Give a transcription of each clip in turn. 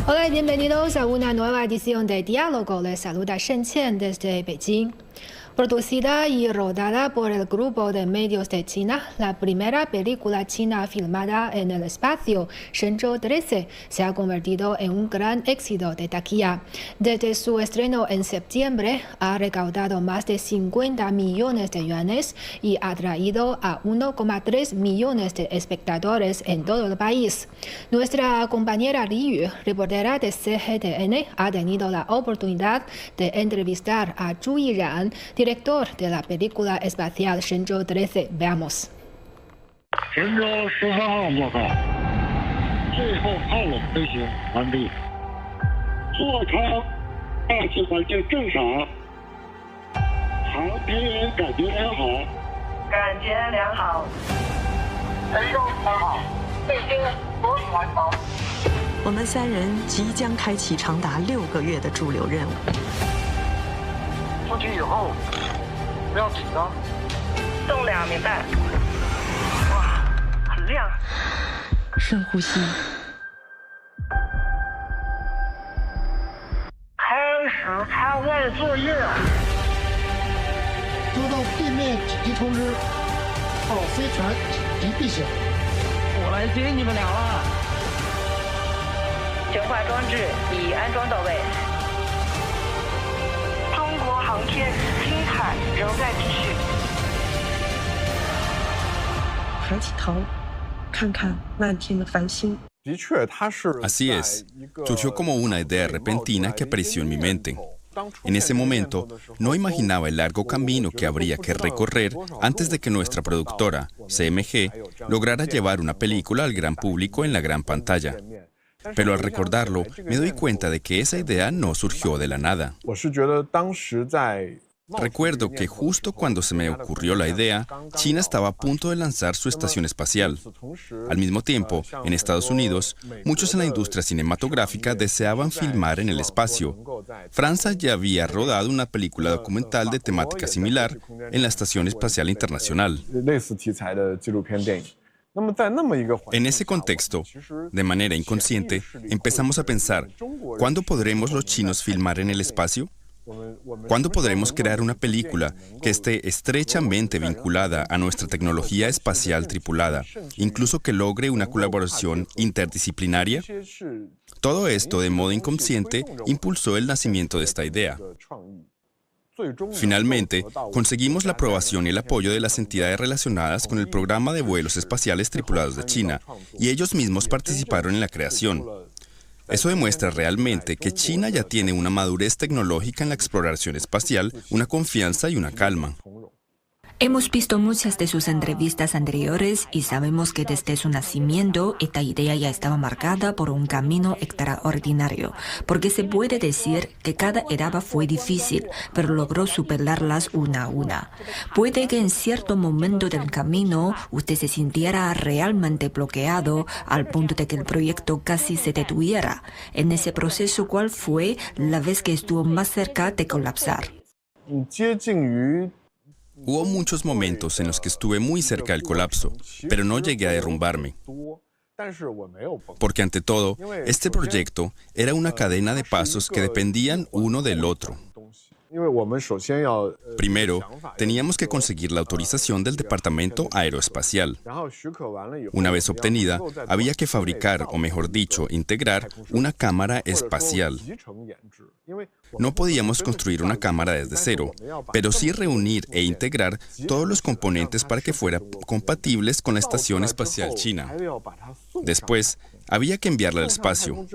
Hola y bienvenidos a una nueva edición de Diálogo. Les saluda Shen Qian desde Beijing. Producida y rodada por el Grupo de Medios de China, la primera película china filmada en el espacio, Shenzhou 13, se ha convertido en un gran éxito de taquilla. Desde su estreno en septiembre, ha recaudado más de 50 millones de yuanes y ha atraído a 1,3 millones de espectadores en todo el país. Nuestra compañera Li Yu, reportera de CGTN, ha tenido la oportunidad de entrevistar a Zhu Yiran, director de la película espacial Shenzhou 13. Veamos. 神舟13号报告，最后靠拢飞行完毕，座舱大气环境正常，航天员感觉良好，感觉良好。神舟13号，卫星服役完成。我们三人即将开启长达6个月的驻留任务。 出去以后不要紧张，动2明白。哇，很亮。深呼吸。开始舱外作业。收到地面紧急通知，报飞船紧急避险。我来接你们俩了。悬挂装置已安装到位。 中国航天精彩仍在继续。抬起头，看看漫天的繁星。 Así es, surgió como una idea repentina que apareció en mi mente. En ese momento, no imaginaba el largo camino que habría que recorrer antes de que nuestra productora, CMG, lograra llevar una película al gran público en la gran pantalla. Pero al recordarlo, me doy cuenta de que esa idea no surgió de la nada. Recuerdo que justo cuando se me ocurrió la idea, China estaba a punto de lanzar su estación espacial. Al mismo tiempo, en Estados Unidos, muchos en la industria cinematográfica deseaban filmar en el espacio. Francia ya había rodado una película documental de temática similar en la Estación Espacial Internacional. En ese contexto, de manera inconsciente, empezamos a pensar, ¿cuándo podremos los chinos filmar en el espacio? ¿Cuándo podremos crear una película que esté estrechamente vinculada a nuestra tecnología espacial tripulada, incluso que logre una colaboración interdisciplinaria? Todo esto, de modo inconsciente, impulsó el nacimiento de esta idea. Finalmente, conseguimos la aprobación y el apoyo de las entidades relacionadas con el programa de vuelos espaciales tripulados de China, y ellos mismos participaron en la creación. Eso demuestra realmente que China ya tiene una madurez tecnológica en la exploración espacial, una confianza y una calma. Hemos visto muchas de sus entrevistas anteriores y sabemos que desde su nacimiento esta idea ya estaba marcada por un camino extraordinario, porque se puede decir que cada etapa fue difícil, pero logró superarlas una a una. Puede que en cierto momento del camino usted se sintiera realmente bloqueado al punto de que el proyecto casi se detuviera. En ese proceso, ¿cuál fue la vez que estuvo más cerca de colapsar? Hubo muchos momentos en los que estuve muy cerca del colapso, pero no llegué a derrumbarme. Porque ante todo, este proyecto era una cadena de pasos que dependían uno del otro. Primero, teníamos que conseguir la autorización del Departamento Aeroespacial. Una vez obtenida, había que fabricar, o mejor dicho, integrar, una cámara espacial. No podíamos construir una cámara desde cero, pero sí reunir e integrar todos los componentes para que fueran compatibles con la Estación Espacial China. Después, había que enviarla al espacio.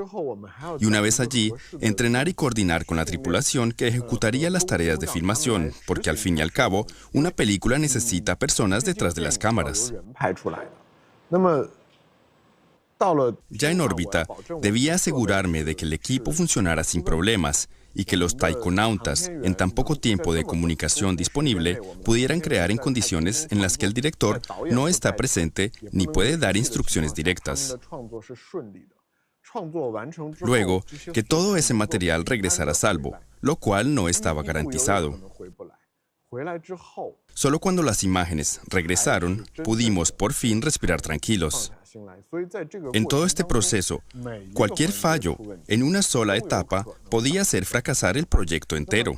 Y una vez allí, entrenar y coordinar con la tripulación que ejecutaría las tareas de filmación, porque al fin y al cabo, una película necesita personas detrás de las cámaras. Ya en órbita, debía asegurarme de que el equipo funcionara sin problemas y que los taikonautas, en tan poco tiempo de comunicación disponible, pudieran crear en condiciones en las que el director no está presente ni puede dar instrucciones directas. Luego, que todo ese material regresara a salvo, lo cual no estaba garantizado. Solo cuando las imágenes regresaron, pudimos por fin respirar tranquilos. En todo este proceso, cualquier fallo en una sola etapa podía hacer fracasar el proyecto entero.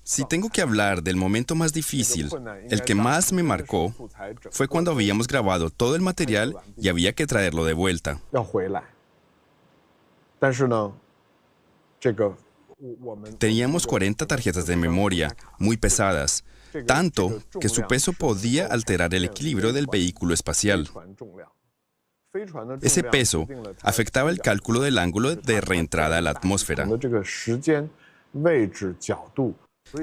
Si tengo que hablar del momento más difícil, el que más me marcó fue cuando habíamos grabado todo el material y había que traerlo de vuelta. Teníamos 40 tarjetas de memoria, muy pesadas, tanto que su peso podía alterar el equilibrio del vehículo espacial. Ese peso afectaba el cálculo del ángulo de reentrada a la atmósfera.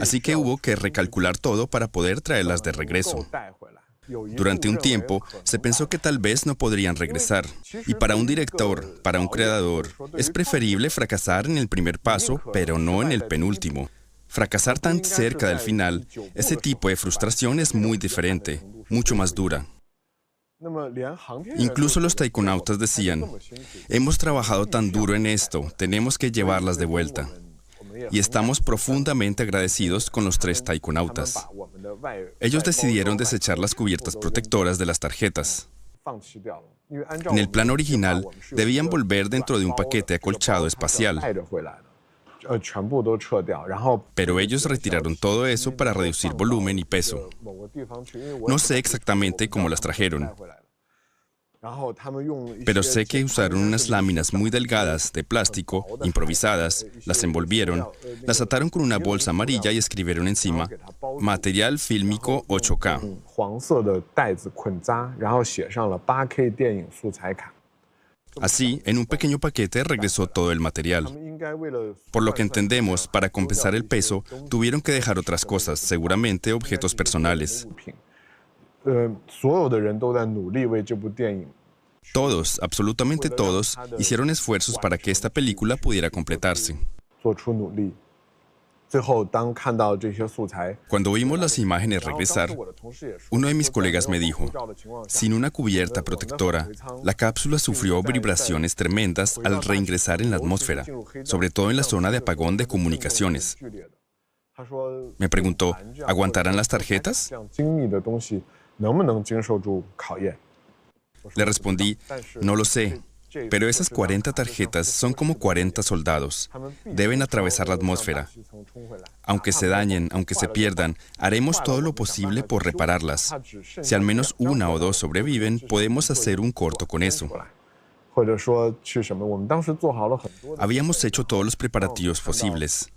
Así que hubo que recalcular todo para poder traerlas de regreso. Durante un tiempo, se pensó que tal vez no podrían regresar. Y para un director, para un creador, es preferible fracasar en el primer paso, pero no en el penúltimo. Fracasar tan cerca del final, ese tipo de frustración es muy diferente, mucho más dura. Incluso los taikonautas decían, hemos trabajado tan duro en esto, tenemos que llevarlas de vuelta. Y estamos profundamente agradecidos con los 3 taikonautas. Ellos decidieron desechar las cubiertas protectoras de las tarjetas. En el plan original, debían volver dentro de un paquete acolchado espacial. Pero ellos retiraron todo eso para reducir volumen y peso. No sé exactamente cómo las trajeron, pero sé que usaron unas láminas muy delgadas de plástico, improvisadas, las envolvieron, las ataron con una bolsa amarilla y escribieron encima, material fílmico 8K. Así, en un pequeño paquete regresó todo el material. Por lo que entendemos, para compensar el peso, tuvieron que dejar otras cosas, seguramente objetos personales. Todos, absolutamente todos, hicieron esfuerzos para que esta película pudiera completarse. Cuando vimos las imágenes regresar, uno de mis colegas me dijo, sin una cubierta protectora, la cápsula sufrió vibraciones tremendas al reingresar en la atmósfera, sobre todo en la zona de apagón de comunicaciones. Me preguntó, ¿aguantarán las tarjetas? Le respondí, no lo sé, pero esas 40 tarjetas son como 40 soldados. Deben atravesar la atmósfera. Aunque se dañen, aunque se pierdan, haremos todo lo posible por repararlas. Si al menos 1 o 2 sobreviven, podemos hacer un corto con eso. Habíamos hecho todos los preparativos posibles.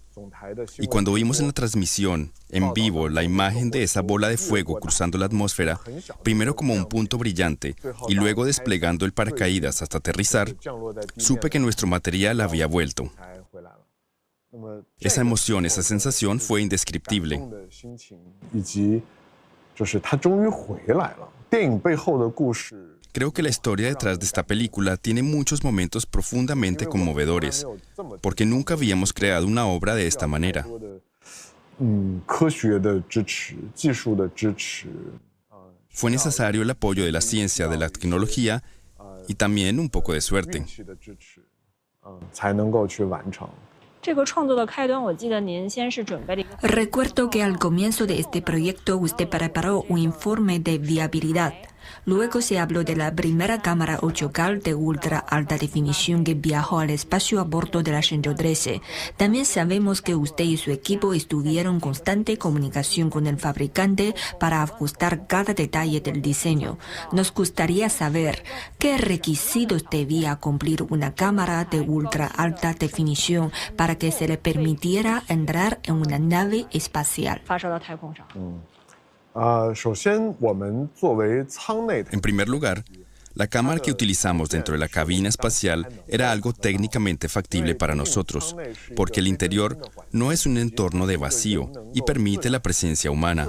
Y cuando vimos en la transmisión, en vivo, la imagen de esa bola de fuego cruzando la atmósfera, primero como un punto brillante y luego desplegando el paracaídas hasta aterrizar, supe que nuestro material había vuelto. Esa emoción, esa sensación fue indescriptible. Creo que la historia detrás de esta película tiene muchos momentos profundamente conmovedores, porque nunca habíamos creado una obra de esta manera. Fue necesario el apoyo de la ciencia, de la tecnología y también un poco de suerte. Recuerdo que al comienzo de este proyecto usted preparó un informe de viabilidad. Luego se habló de la primera cámara 8K de ultra alta definición que viajó al espacio a bordo de la Shenzhou 13. También sabemos que usted y su equipo estuvieron en constante comunicación con el fabricante para ajustar cada detalle del diseño. Nos gustaría saber qué requisitos debía cumplir una cámara de ultra alta definición para que se le permitiera entrar en una nave espacial. En primer lugar, la cámara que utilizamos dentro de la cabina espacial era algo técnicamente factible para nosotros, porque el interior no es un entorno de vacío y permite la presencia humana.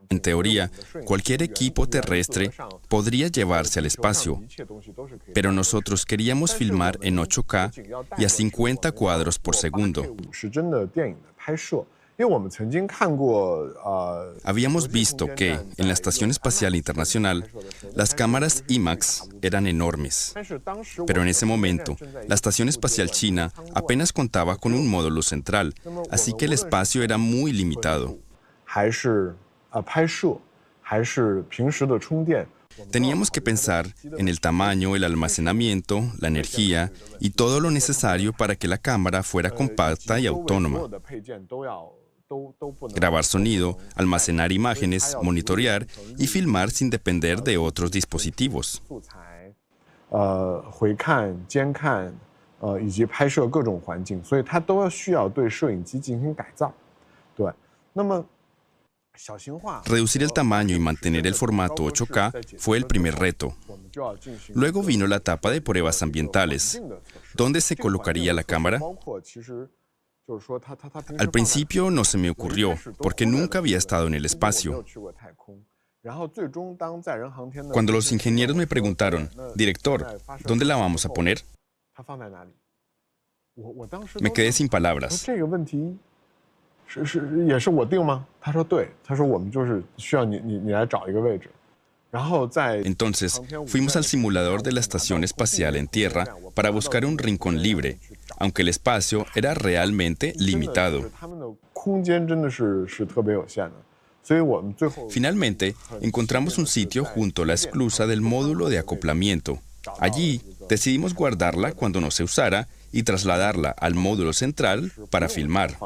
En teoría, cualquier equipo terrestre podría llevarse al espacio, pero nosotros queríamos filmar en 8K y a 50 cuadros por segundo. Habíamos visto que en la Estación Espacial Internacional las cámaras IMAX eran enormes, pero en ese momento la Estación Espacial China apenas contaba con un módulo central, así que el espacio era muy limitado. Teníamos que pensar en el tamaño, el almacenamiento, la energía y todo lo necesario para que la cámara fuera compacta y autónoma. Grabar sonido, almacenar imágenes, monitorear y filmar sin depender de otros dispositivos. Reducir el tamaño y mantener el formato 8K fue el primer reto. Luego vino la etapa de pruebas ambientales. ¿Dónde se colocaría la cámara? Al principio no se me ocurrió, porque nunca había estado en el espacio. Cuando los ingenieros me preguntaron, director, ¿dónde la vamos a poner? Me quedé sin palabras. Entonces, fuimos al simulador de la estación espacial en tierra para buscar un rincón libre, aunque el espacio era realmente limitado. Finalmente, encontramos un sitio junto a la esclusa del módulo de acoplamiento. Allí, decidimos guardarla cuando no se usara y trasladarla al módulo central para filmar.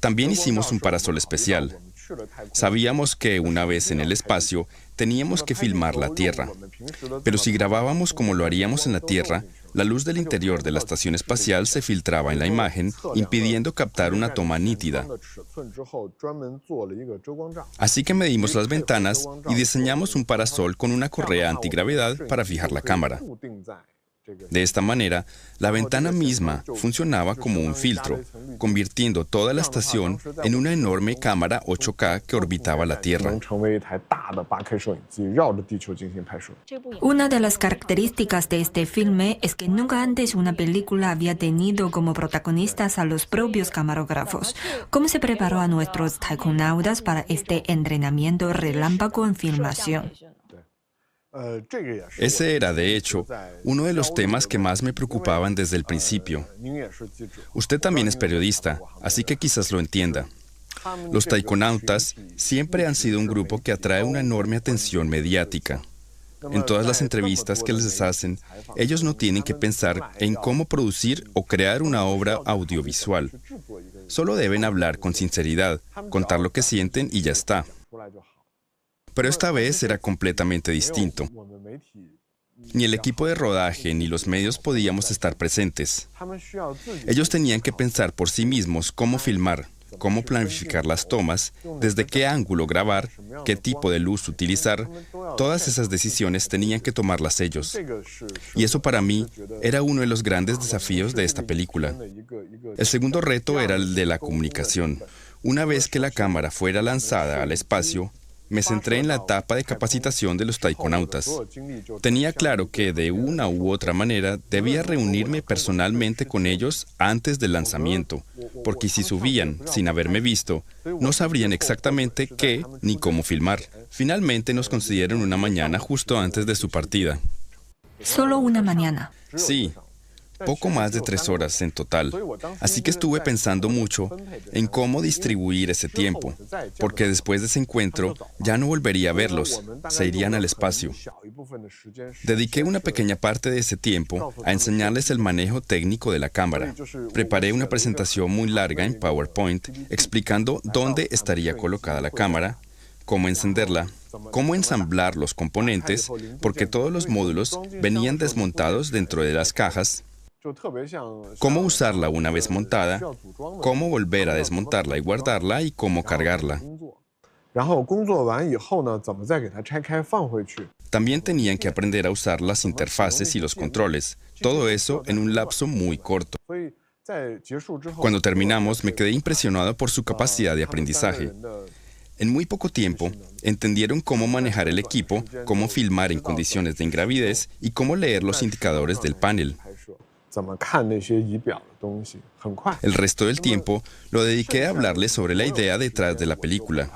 También hicimos un parasol especial. Sabíamos que una vez en el espacio teníamos que filmar la Tierra, pero si grabábamos como lo haríamos en la Tierra, la luz del interior de la estación espacial se filtraba en la imagen, impidiendo captar una toma nítida. Así que medimos las ventanas y diseñamos un parasol con una correa antigravedad para fijar la cámara. De esta manera, la ventana misma funcionaba como un filtro, convirtiendo toda la estación en una enorme cámara 8K que orbitaba la Tierra. Una de las características de este filme es que nunca antes una película había tenido como protagonistas a los propios camarógrafos. ¿Cómo se preparó a nuestros taikonautas para este entrenamiento relámpago en filmación? Ese era, de hecho, uno de los temas que más me preocupaban desde el principio. Usted también es periodista, así que quizás lo entienda. Los taikonautas siempre han sido un grupo que atrae una enorme atención mediática. En todas las entrevistas que les hacen, ellos no tienen que pensar en cómo producir o crear una obra audiovisual. Solo deben hablar con sinceridad, contar lo que sienten y ya está. Pero esta vez era completamente distinto. Ni el equipo de rodaje ni los medios podíamos estar presentes. Ellos tenían que pensar por sí mismos cómo filmar, cómo planificar las tomas, desde qué ángulo grabar, qué tipo de luz utilizar. Todas esas decisiones tenían que tomarlas ellos. Y eso para mí era uno de los grandes desafíos de esta película. El segundo reto era el de la comunicación. Una vez que la cámara fuera lanzada al espacio, me centré en la etapa de capacitación de los taikonautas. Tenía claro que de una u otra manera debía reunirme personalmente con ellos antes del lanzamiento, porque si subían sin haberme visto, no sabrían exactamente qué ni cómo filmar. Finalmente nos concedieron una mañana justo antes de su partida. Solo una mañana. Sí. Poco más de 3 horas en total, así que estuve pensando mucho en cómo distribuir ese tiempo, porque después de ese encuentro ya no volvería a verlos, se irían al espacio. Dediqué una pequeña parte de ese tiempo a enseñarles el manejo técnico de la cámara. Preparé una presentación muy larga en PowerPoint explicando dónde estaría colocada la cámara, cómo encenderla, cómo ensamblar los componentes, porque todos los módulos venían desmontados dentro de las cajas, cómo usarla una vez montada, cómo volver a desmontarla y guardarla y cómo cargarla. También tenían que aprender a usar las interfaces y los controles, todo eso en un lapso muy corto. Cuando terminamos, me quedé impresionado por su capacidad de aprendizaje. En muy poco tiempo, entendieron cómo manejar el equipo, cómo filmar en condiciones de ingravidez y cómo leer los indicadores del panel. El resto del tiempo lo dediqué a hablarles sobre la idea detrás de la película.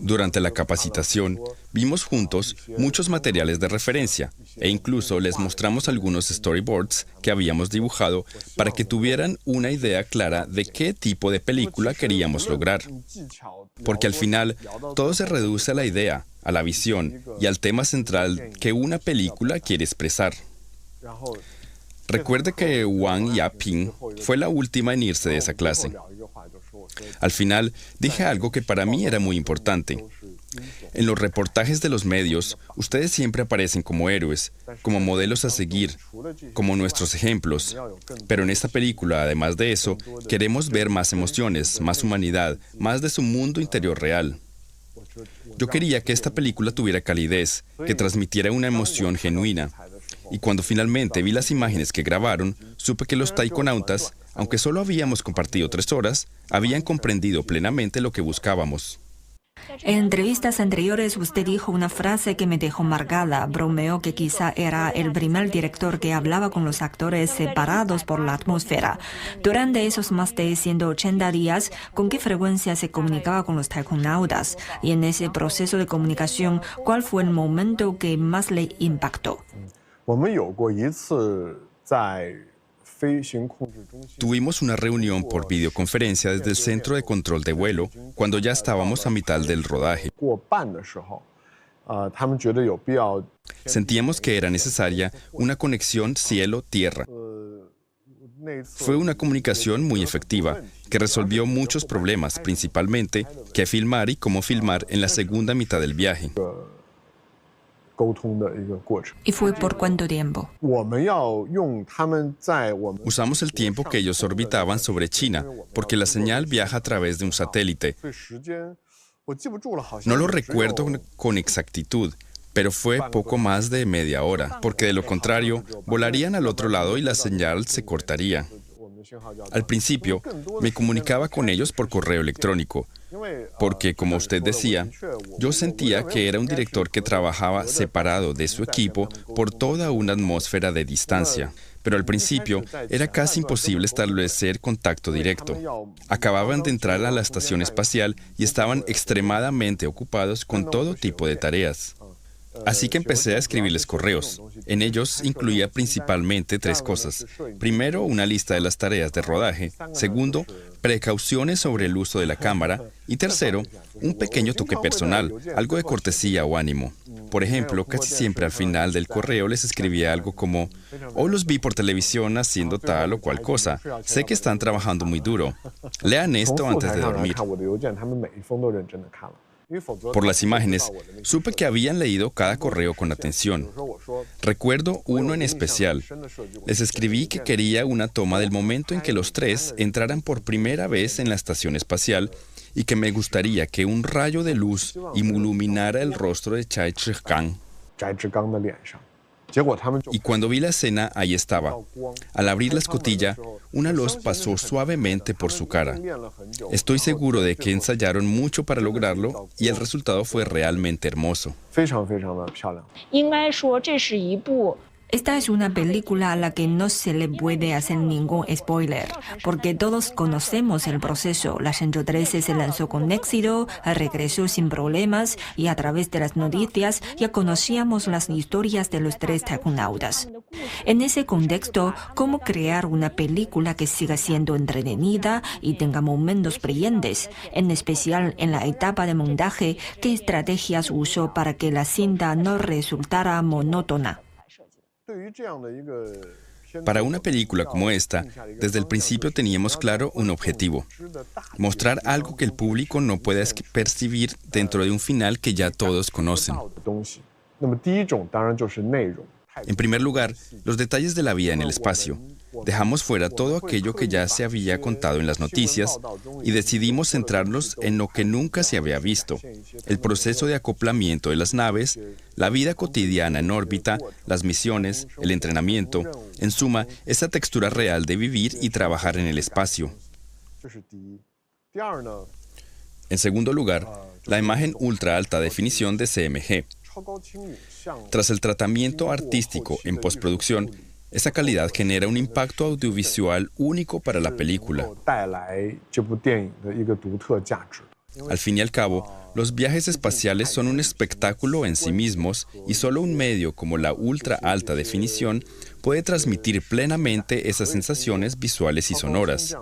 Durante la capacitación, vimos juntos muchos materiales de referencia e incluso les mostramos algunos storyboards que habíamos dibujado para que tuvieran una idea clara de qué tipo de película queríamos lograr. Porque al final, todo se reduce a la idea, a la visión y al tema central que una película quiere expresar. Recuerde que Wang Yaping fue la última en irse de esa clase. Al final, dije algo que para mí era muy importante. En los reportajes de los medios, ustedes siempre aparecen como héroes, como modelos a seguir, como nuestros ejemplos. Pero en esta película, además de eso, queremos ver más emociones, más humanidad, más de su mundo interior real. Yo quería que esta película tuviera calidez, que transmitiera una emoción genuina. Y cuando finalmente vi las imágenes que grabaron, supe que los taikonautas, aunque solo habíamos compartido 3 horas, habían comprendido plenamente lo que buscábamos. En entrevistas anteriores usted dijo una frase que me dejó marcada. Bromeó que quizá era el primer director que hablaba con los actores separados por la atmósfera. Durante esos más de 180 días, ¿con qué frecuencia se comunicaba con los taikonautas? Y en ese proceso de comunicación, ¿cuál fue el momento que más le impactó? Tuvimos una reunión por videoconferencia desde el centro de control de vuelo cuando ya estábamos a mitad del rodaje. Sentíamos que era necesaria una conexión cielo-tierra. Fue una comunicación muy efectiva que resolvió muchos problemas, principalmente qué filmar y cómo filmar en la segunda mitad del viaje. ¿Y fue por cuánto tiempo? Usamos el tiempo que ellos orbitaban sobre China, porque la señal viaja a través de un satélite. No lo recuerdo con exactitud, pero fue poco más de media hora, porque de lo contrario, volarían al otro lado y la señal se cortaría. Al principio, me comunicaba con ellos por correo electrónico, porque, como usted decía, yo sentía que era un director que trabajaba separado de su equipo por toda una atmósfera de distancia. Pero al principio era casi imposible establecer contacto directo. Acababan de entrar a la estación espacial y estaban extremadamente ocupados con todo tipo de tareas. Así que empecé a escribirles correos. En ellos incluía principalmente 3 cosas. Primero, una lista de las tareas de rodaje. Segundo, precauciones sobre el uso de la cámara. Y tercero, un pequeño toque personal, algo de cortesía o ánimo. Por ejemplo, casi siempre al final del correo les escribía algo como: hoy los vi por televisión haciendo tal o cual cosa. Sé que están trabajando muy duro. Lean esto antes de dormir. Por las imágenes, supe que habían leído cada correo con atención. Recuerdo uno en especial. Les escribí que quería una toma del momento en que los 3 entraran por primera vez en la estación espacial y que me gustaría que un rayo de luz iluminara el rostro de Chai Chih-kang. Y cuando vi la escena, ahí estaba. Al abrir la escotilla, una luz pasó suavemente por su cara. Estoy seguro de que ensayaron mucho para lograrlo y el resultado fue realmente hermoso. Esta es una película a la que no se le puede hacer ningún spoiler, porque todos conocemos el proceso. La Shenzhou 13 se lanzó con éxito, regresó sin problemas y a través de las noticias ya conocíamos las historias de los 3 taikonautas. En ese contexto, ¿cómo crear una película que siga siendo entretenida y tenga momentos brillantes? En especial en la etapa de montaje, ¿qué estrategias usó para que la cinta no resultara monótona? Para una película como esta, desde el principio teníamos claro un objetivo: mostrar algo que el público no pueda percibir dentro de un final que ya todos conocen. En primer lugar, los detalles de la vida en el espacio. Dejamos fuera todo aquello que ya se había contado en las noticias y decidimos centrarnos en lo que nunca se había visto: el proceso de acoplamiento de las naves, la vida cotidiana en órbita, las misiones, el entrenamiento, en suma, esa textura real de vivir y trabajar en el espacio. En segundo lugar, la imagen ultra alta definición de CMG. Tras el tratamiento artístico en postproducción, esa calidad genera un impacto audiovisual único para la película. Al fin y al cabo, los viajes espaciales son un espectáculo en sí mismos y solo un medio como la ultra alta definición puede transmitir plenamente esas sensaciones visuales y sonoras.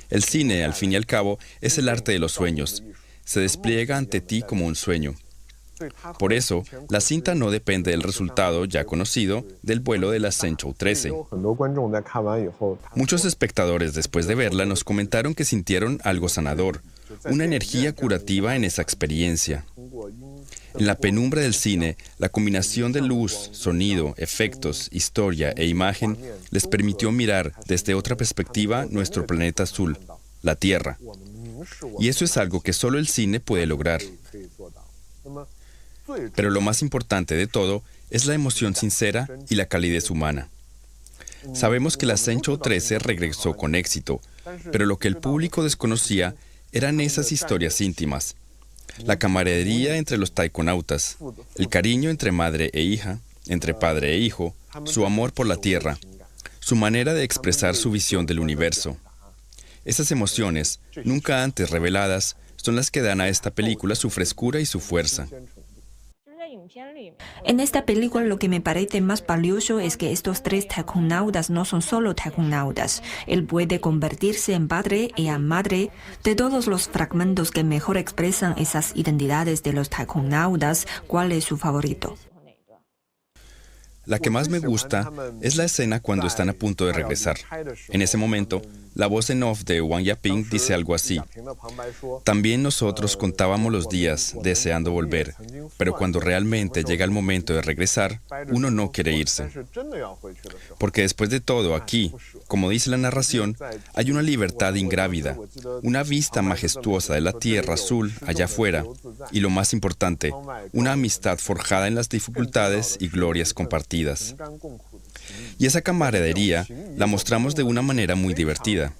El cine, al fin y al cabo, es el arte de los sueños. Se despliega ante ti como un sueño. Por eso, la cinta no depende del resultado ya conocido del vuelo de la Zhenzhou 13. Muchos espectadores después de verla nos comentaron que sintieron algo sanador, una energía curativa en esa experiencia. En la penumbra del cine, la combinación de luz, sonido, efectos, historia e imagen les permitió mirar desde otra perspectiva nuestro planeta azul, la Tierra. Y eso es algo que solo el cine puede lograr. Pero lo más importante de todo es la emoción sincera y la calidez humana. Sabemos que la Zhenzhou 13 regresó con éxito, pero lo que el público desconocía eran esas historias íntimas. La camaradería entre los taikonautas, el cariño entre madre e hija, entre padre e hijo, su amor por la tierra, su manera de expresar su visión del universo. Esas emociones, nunca antes reveladas, son las que dan a esta película su frescura y su fuerza. En esta película lo que me parece más valioso es que estos tres taikonautas no son solo taikonautas. Él puede convertirse en padre y en madre. De todos los fragmentos que mejor expresan esas identidades de los taikonautas, ¿cuál es su favorito? La que más me gusta es la escena cuando están a punto de regresar. En ese momento, la voz en off de Wang Yaping dice algo así: también nosotros contábamos los días deseando volver, pero cuando realmente llega el momento de regresar, uno no quiere irse. Porque después de todo, aquí, como dice la narración, hay una libertad ingrávida, una vista majestuosa de la tierra azul allá afuera, y lo más importante, una amistad forjada en las dificultades y glorias compartidas. Y esa camaradería la mostramos de una manera muy divertida.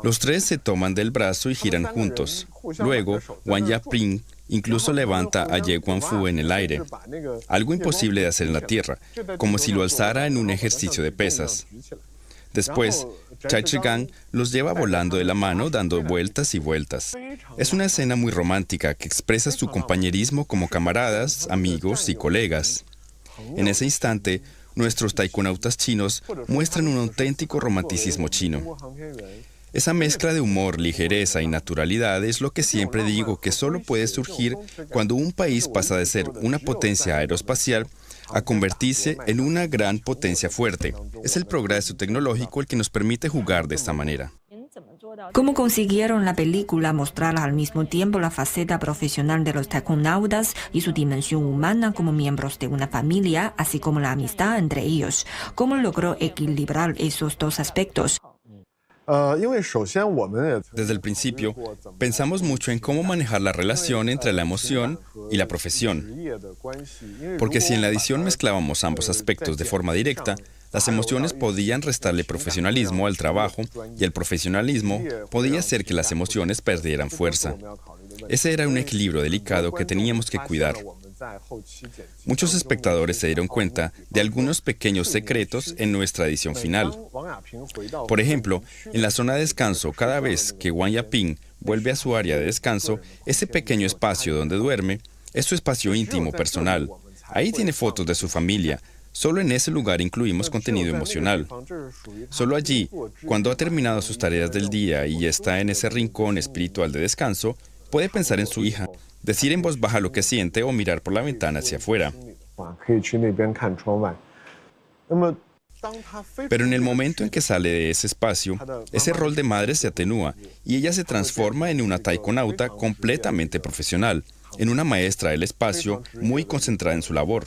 Los tres se toman del brazo y giran juntos. Luego, Wang Yaping incluso levanta a Ye Guangfu en el aire, algo imposible de hacer en la tierra, como si lo alzara en un ejercicio de pesas. Después, Chai Chi-gang los lleva volando de la mano dando vueltas y vueltas. Es una escena muy romántica que expresa su compañerismo como camaradas, amigos y colegas. En ese instante, nuestros taikonautas chinos muestran un auténtico romanticismo chino. Esa mezcla de humor, ligereza y naturalidad es lo que siempre digo que solo puede surgir cuando un país pasa de ser una potencia aeroespacial a convertirse en una gran potencia fuerte. Es el progreso tecnológico el que nos permite jugar de esta manera. ¿Cómo consiguieron la película mostrar al mismo tiempo la faceta profesional de los taikonautas y su dimensión humana como miembros de una familia, así como la amistad entre ellos? ¿Cómo logró equilibrar esos dos aspectos? Desde el principio, pensamos mucho en cómo manejar la relación entre la emoción y la profesión. Porque si en la edición mezclábamos ambos aspectos de forma directa, las emociones podían restarle profesionalismo al trabajo y el profesionalismo podía hacer que las emociones perdieran fuerza. Ese era un equilibrio delicado que teníamos que cuidar. Muchos espectadores se dieron cuenta de algunos pequeños secretos en nuestra edición final. Por ejemplo, en la zona de descanso, cada vez que Wang Yaping vuelve a su área de descanso, ese pequeño espacio donde duerme es su espacio íntimo, personal. Ahí tiene fotos de su familia. Solo en ese lugar incluimos contenido emocional. Solo allí, cuando ha terminado sus tareas del día y está en ese rincón espiritual de descanso, puede pensar en su hija, decir en voz baja lo que siente o mirar por la ventana hacia afuera. Pero en el momento en que sale de ese espacio, ese rol de madre se atenúa y ella se transforma en una taikonauta completamente profesional, en una maestra del espacio muy concentrada en su labor.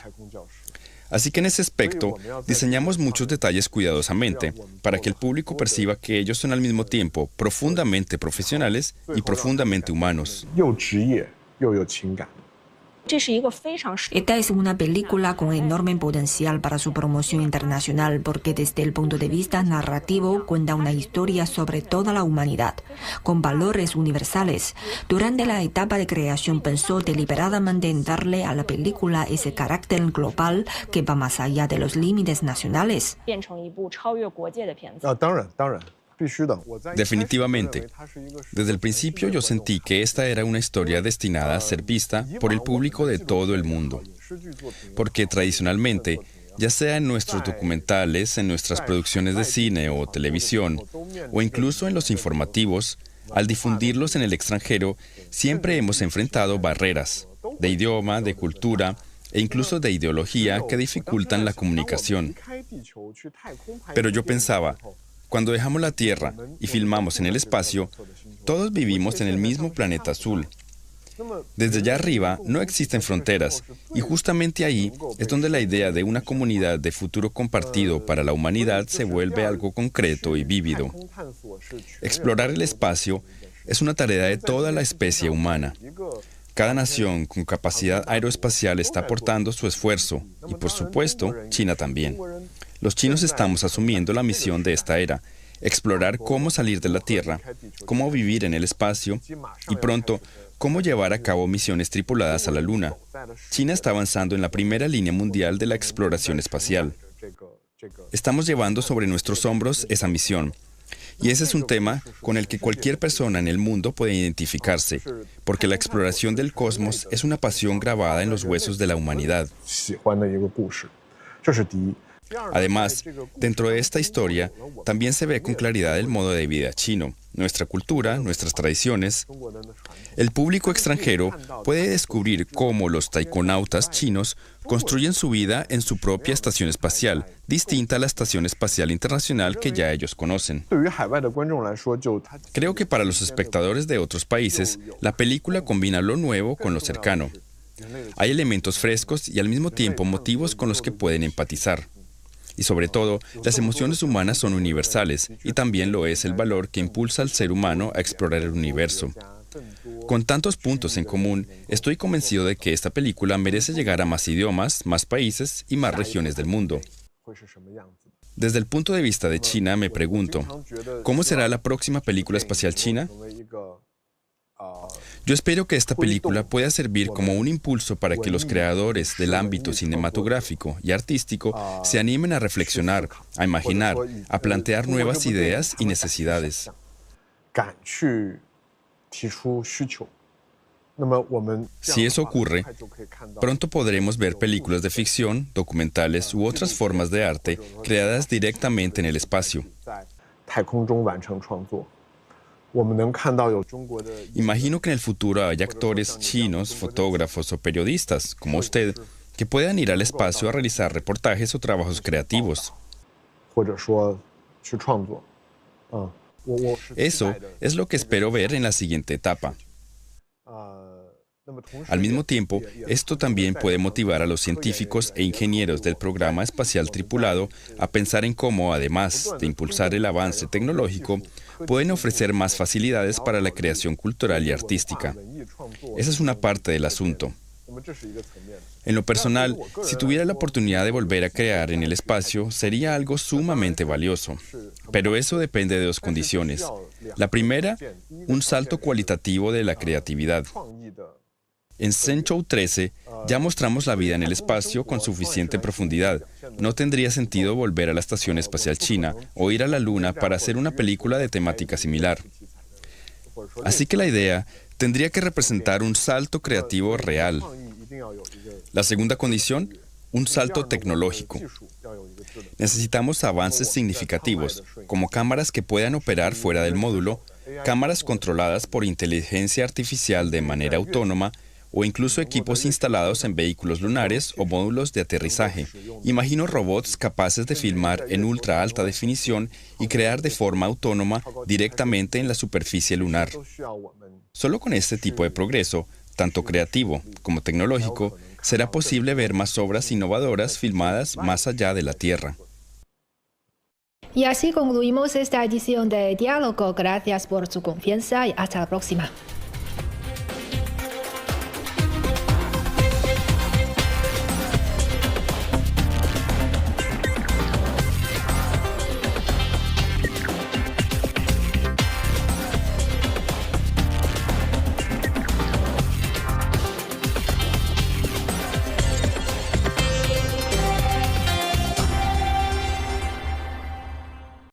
Así que en ese aspecto, diseñamos muchos detalles cuidadosamente para que el público perciba que ellos son al mismo tiempo profundamente profesionales y profundamente humanos. Esta es una película con enorme potencial para su promoción internacional porque desde el punto de vista narrativo cuenta una historia sobre toda la humanidad, con valores universales. Durante la etapa de creación pensó deliberadamente en darle a la película ese carácter global que va más allá de los límites nacionales. Definitivamente. Desde el principio yo sentí que esta era una historia destinada a ser vista por el público de todo el mundo. Porque tradicionalmente, ya sea en nuestros documentales, en nuestras producciones de cine o televisión, o incluso en los informativos, al difundirlos en el extranjero, siempre hemos enfrentado barreras de idioma, de cultura e incluso de ideología que dificultan la comunicación. Pero yo pensaba, cuando dejamos la Tierra y filmamos en el espacio, todos vivimos en el mismo planeta azul. Desde allá arriba no existen fronteras y justamente ahí es donde la idea de una comunidad de futuro compartido para la humanidad se vuelve algo concreto y vívido. Explorar el espacio es una tarea de toda la especie humana. Cada nación con capacidad aeroespacial está aportando su esfuerzo y, por supuesto, China también. Los chinos estamos asumiendo la misión de esta era, explorar cómo salir de la Tierra, cómo vivir en el espacio y pronto, cómo llevar a cabo misiones tripuladas a la Luna. China está avanzando en la primera línea mundial de la exploración espacial. Estamos llevando sobre nuestros hombros esa misión. Y ese es un tema con el que cualquier persona en el mundo puede identificarse, porque la exploración del cosmos es una pasión grabada en los huesos de la humanidad. Además, dentro de esta historia, también se ve con claridad el modo de vida chino, nuestra cultura, nuestras tradiciones. El público extranjero puede descubrir cómo los taikonautas chinos construyen su vida en su propia estación espacial, distinta a la Estación Espacial Internacional que ya ellos conocen. Creo que para los espectadores de otros países, la película combina lo nuevo con lo cercano. Hay elementos frescos y al mismo tiempo motivos con los que pueden empatizar. Y sobre todo, las emociones humanas son universales y también lo es el valor que impulsa al ser humano a explorar el universo. Con tantos puntos en común, estoy convencido de que esta película merece llegar a más idiomas, más países y más regiones del mundo. Desde el punto de vista de China, me pregunto, ¿cómo será la próxima película espacial china? Yo espero que esta película pueda servir como un impulso para que los creadores del ámbito cinematográfico y artístico se animen a reflexionar, a imaginar, a plantear nuevas ideas y necesidades. Si eso ocurre, pronto podremos ver películas de ficción, documentales u otras formas de arte creadas directamente en el espacio. Imagino que en el futuro haya actores chinos, fotógrafos o periodistas, como usted, que puedan ir al espacio a realizar reportajes o trabajos creativos. Eso es lo que espero ver en la siguiente etapa. Al mismo tiempo, esto también puede motivar a los científicos e ingenieros del programa espacial tripulado a pensar en cómo, además de impulsar el avance tecnológico, pueden ofrecer más facilidades para la creación cultural y artística. Esa es una parte del asunto. En lo personal, si tuviera la oportunidad de volver a crear en el espacio, sería algo sumamente valioso. Pero eso depende de dos condiciones. La primera, un salto cualitativo de la creatividad. En Zhenzhou 13 ya mostramos la vida en el espacio con suficiente profundidad. No tendría sentido volver a la Estación Espacial China o ir a la Luna para hacer una película de temática similar. Así que la idea tendría que representar un salto creativo real. La segunda condición, un salto tecnológico. Necesitamos avances significativos, como cámaras que puedan operar fuera del módulo, cámaras controladas por inteligencia artificial de manera autónoma, o incluso equipos instalados en vehículos lunares o módulos de aterrizaje. Imagino robots capaces de filmar en ultra alta definición y crear de forma autónoma directamente en la superficie lunar. Solo con este tipo de progreso, tanto creativo como tecnológico, será posible ver más obras innovadoras filmadas más allá de la Tierra. Y así concluimos esta edición de Diálogo. Gracias por su confianza y hasta la próxima.